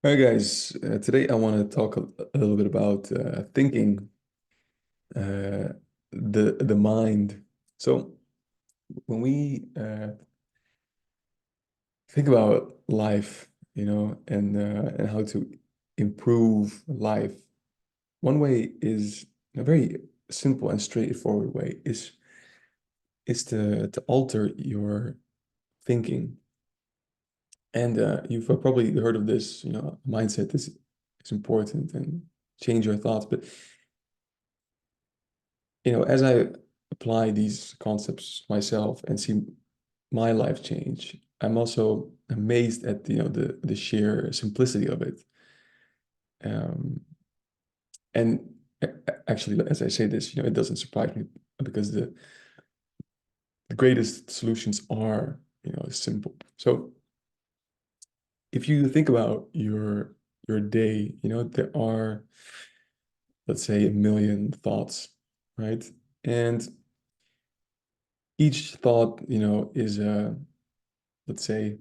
All right, guys. Today I want to talk a little bit about thinking, uh, the mind. So when we think about life, and how to improve life, one way is a very simple and straightforward way is to alter your thinking. And you've probably heard of this, mindset is important and change your thoughts, but as I apply these concepts myself and see my life change, I'm also amazed at the sheer simplicity of it. Um, and actually, as I say this, it doesn't surprise me because the greatest solutions are, simple. So if you think about your day, there are, let's say, a million thoughts, right? And each thought, is a, let's say,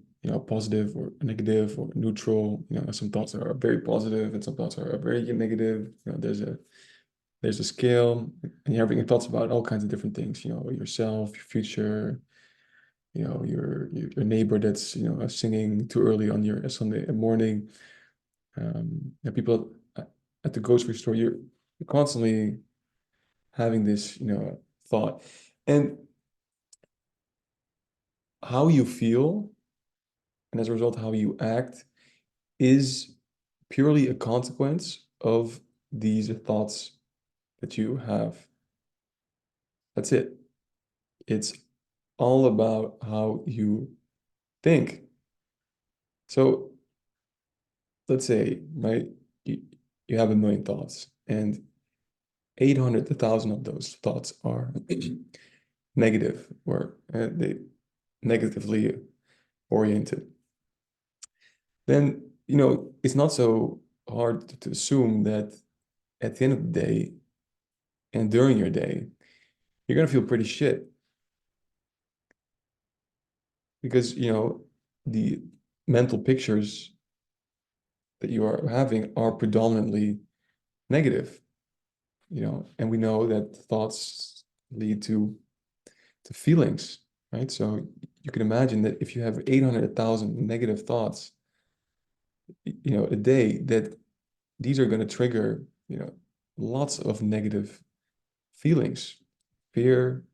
positive or negative or neutral. Some thoughts are very positive and some thoughts are very negative. There's a scale, and you're having thoughts about all kinds of different things. Yourself, your future. Your neighbor that's singing too early on your Sunday morning. And people at the grocery store. You're constantly having this thought, and how you feel, and as a result, how you act is purely a consequence of these thoughts that you have. That's it. It's all about how you think. So let's say, right, you, you have a million thoughts, and 800,000 of those thoughts are negative, or they negatively oriented. Then, it's not so hard to assume that at the end of the day and during your day, you're going to feel pretty shit because, the mental pictures that you are having are predominantly negative, and we know that thoughts lead to feelings, right? So you can imagine that if you have 800,000 negative thoughts, a day, that these are going to trigger, lots of negative feelings, fear,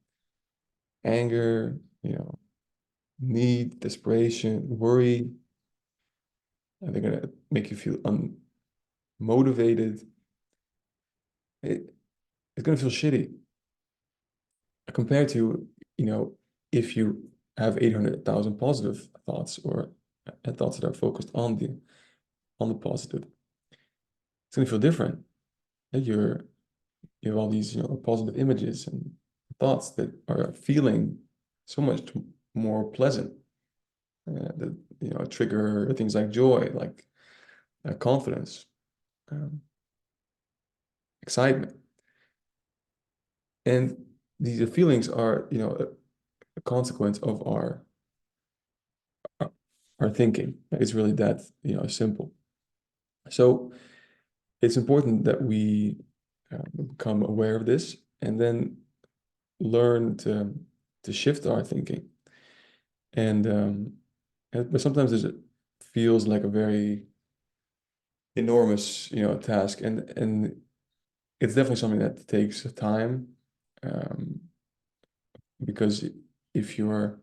anger, need, desperation, worry, and they're gonna make you feel unmotivated. It, it's gonna feel shitty compared to, if you have 800,000 positive thoughts, or thoughts that are focused on the positive. It's gonna feel different. You have all these, positive images and thoughts that are feeling so much more pleasant. That trigger things like joy, like confidence, um, excitement, and these feelings are a consequence of our, our thinking. It's really that simple. So it's important that we become aware of this and then learn to shift our thinking. But sometimes it feels like a very enormous task, and it's definitely something that takes time, um, because if your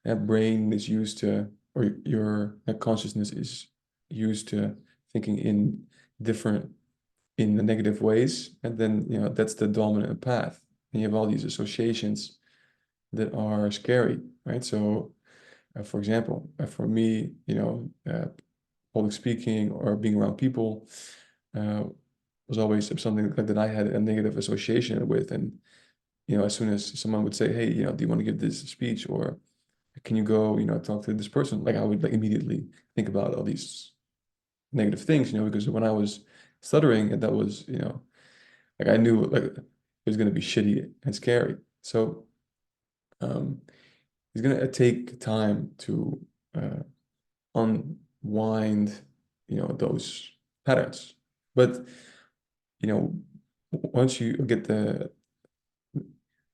brain is used to, or your consciousness is used to thinking different in the negative ways, and then that's the dominant path, and you have all these associations that are scary, right? So for example, for me, public speaking or being around people uh, was always something like that I had a negative association with. And as soon as someone would say, hey, do you want to give this speech, or can you go, talk to this person, like I would like immediately think about all these negative things, because when I was stuttering, that was, like I knew like it was going to be shitty and scary. So um, it's going to take time to unwind those patterns. But once you get the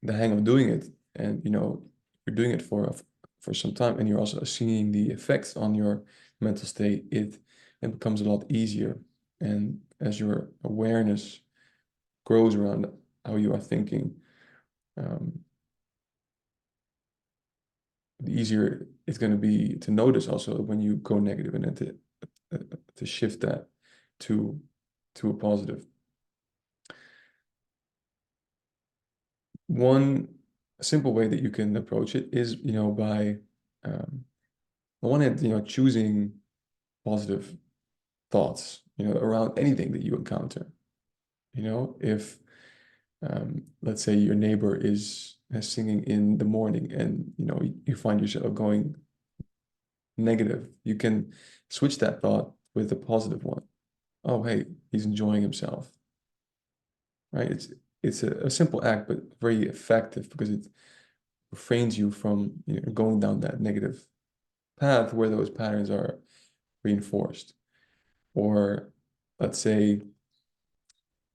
hang of doing it, and you're doing it for some time, and you're also seeing the effects on your mental state, it becomes a lot easier. And as your awareness grows around how you are thinking, um, the easier it's going to be to notice also when you go negative, and then to shift that to a positive. One simple way that you can approach it is, by on one hand, choosing positive thoughts, around anything that you encounter. If let's say your neighbor is singing in the morning, and you find yourself going negative, you can switch that thought with a positive one. Oh, hey, he's enjoying himself, right? It's a simple act, but very effective, because it refrains you from going down that negative path where those patterns are reinforced. Or let's say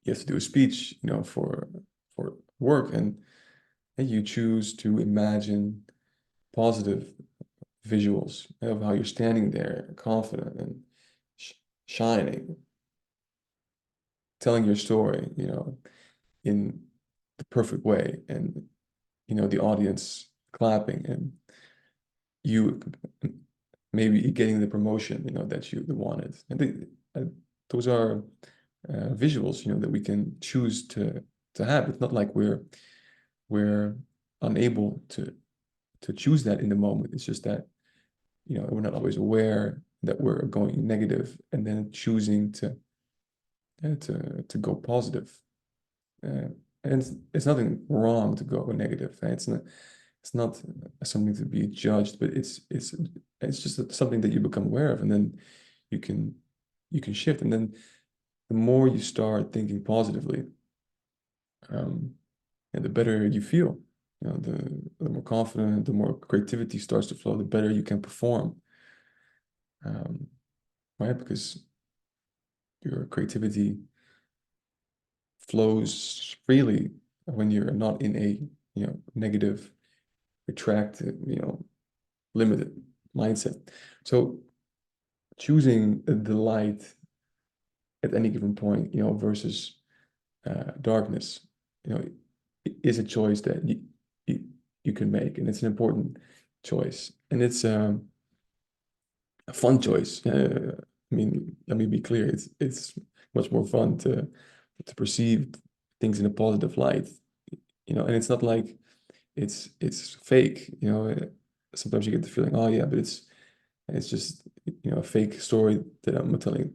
you have to do a speech, for work, and you choose to imagine positive visuals of how you're standing there, confident and shining, telling your story, in the perfect way, and the audience clapping, and you maybe getting the promotion, that you wanted. And those are visuals, that we can choose to have. It's not like we're unable to choose that in the moment. It's just that we're not always aware that we're going negative, and then choosing to go positive. And it's nothing wrong to go negative. It's not something to be judged, but it's just something that you become aware of, and then you can shift. And then the more you start thinking positively, and the better you feel. The more confident, the more creativity starts to flow, the better you can perform. Right? Because your creativity flows freely when you're not in a negative, retracted, limited mindset. So choosing the light at any given point, versus darkness, is a choice that you can make, and it's an important choice, and it's a fun choice. I mean, let me be clear. It's much more fun to perceive things in a positive light, and it's not like it's fake. Sometimes you get the feeling, oh yeah, but it's just a fake story that I'm telling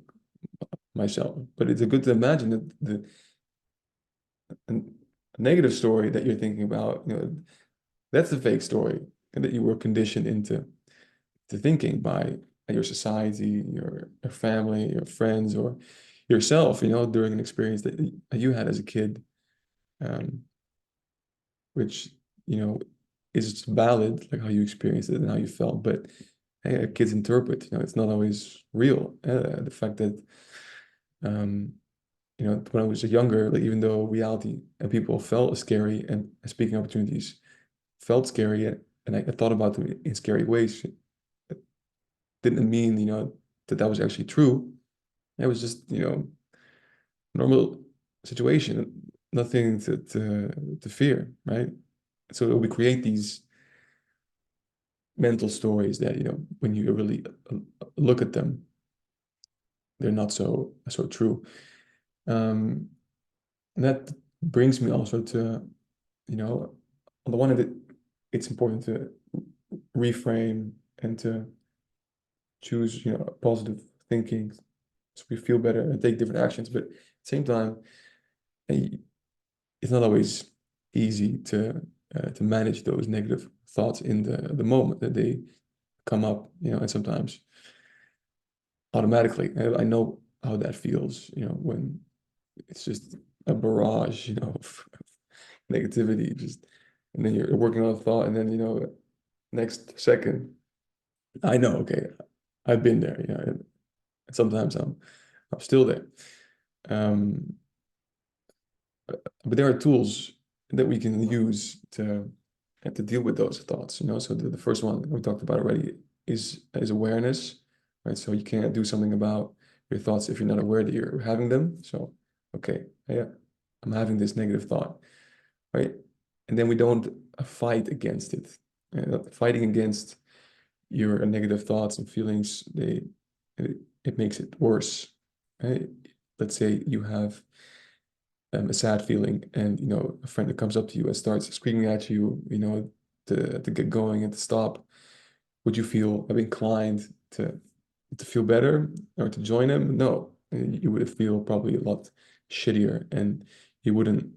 myself. But it's good to imagine that a negative story that you're thinking about, that's a fake story, and that you were conditioned into thinking by your society, your family, your friends, or yourself, during an experience that you had as a kid, which, is valid, like how you experienced it and how you felt. But hey, kids interpret, it's not always real. The fact that, when I was younger, like, even though reality and people felt scary, and speaking opportunities felt scary, and I thought about them in scary ways, it didn't mean, that was actually true. It was just, normal situation, nothing to fear, right? So we create these mental stories that, when you really look at them, they're not so true. And that brings me also to, on the one hand, it's important to reframe and to choose, positive thinking, so we feel better and take different actions. But at the same time, eh, it's not always easy to manage those negative thoughts in the moment that they come up, and sometimes automatically. I know how that feels, when it's just a barrage, of negativity, just, and then you're working on a thought, and then, next second, I know, okay, I've been there, And sometimes I'm still there. Um, but there are tools that we can use to deal with those thoughts, you know. So the first one we talked about already is awareness, right? So you can't do something about your thoughts if you're not aware that you're having them. So, okay, yeah, I'm having this negative thought, right? And then we don't fight against it. Fighting against your negative thoughts and feelings, it makes it worse, right? Let's say you have a sad feeling, and you know a friend that comes up to you and starts screaming at you, you know, to get going and to stop. Would you feel inclined to feel better or to join him? No, you would feel probably a lot shittier, and you wouldn't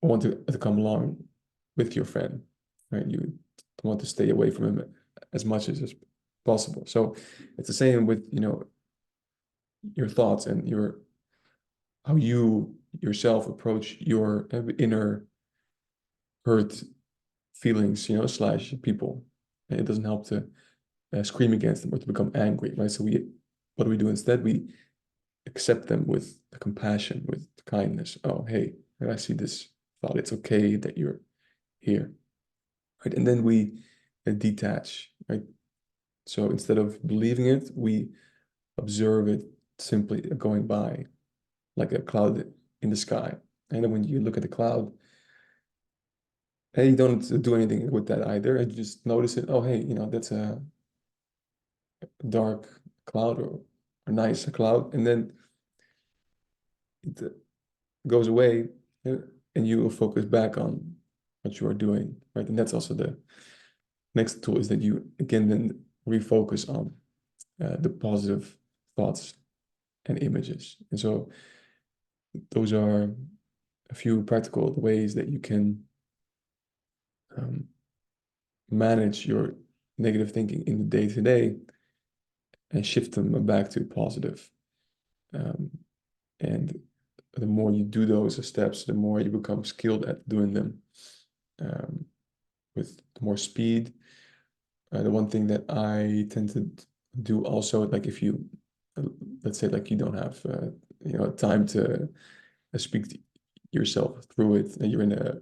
want to come along with your friend, right? You want to stay away from him as much as possible. So it's the same with, you know, your thoughts and your how you yourself approach your inner hurt feelings, you know, slash people. And it doesn't help to scream against them or to become angry, right? So what do we do instead? We accept them with the compassion, with kindness. Oh, hey, I see this thought. It's okay that you're here, right? And then we detach, right? So instead of believing it, we observe it simply going by like a cloud in the sky. And then when you look at the cloud, hey, you don't do anything with that either. And you just notice it. Oh, hey, you know, that's a dark cloud or a nice cloud. And then it goes away, and you will focus back on what you are doing, right? And that's also the next tool, is that you again then refocus on the positive thoughts and images. And so those are a few practical ways that you can um, manage your negative thinking in the day to day and shift them back to positive. Um, and the more you do those steps, the more you become skilled at doing them um, with more speed. The one thing that I tend to do also, like if you, uh, let's say, like you don't have, you know, time to speak to yourself through it, and you're in a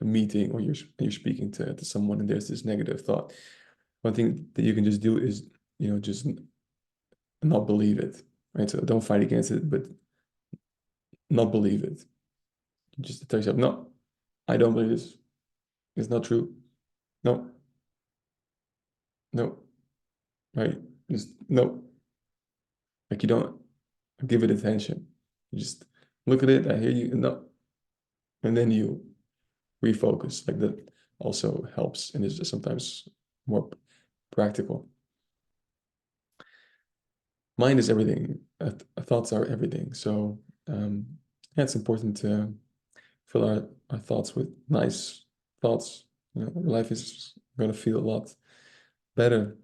meeting or you're speaking to someone, and there's this negative thought. One thing that you can just do is, you know, just not believe it, right? So don't fight against it, but not believe it. Just tell yourself, no, I don't believe this. It's not true. No, no, right? Just no. Like you don't give it attention. You just look at it. I hear you. No, and then you refocus. Like that also helps, and is just sometimes more practical. Mind is everything. Thoughts are everything. So yeah, it's important to fill our thoughts with nice thoughts. You know, life is going to feel a lot better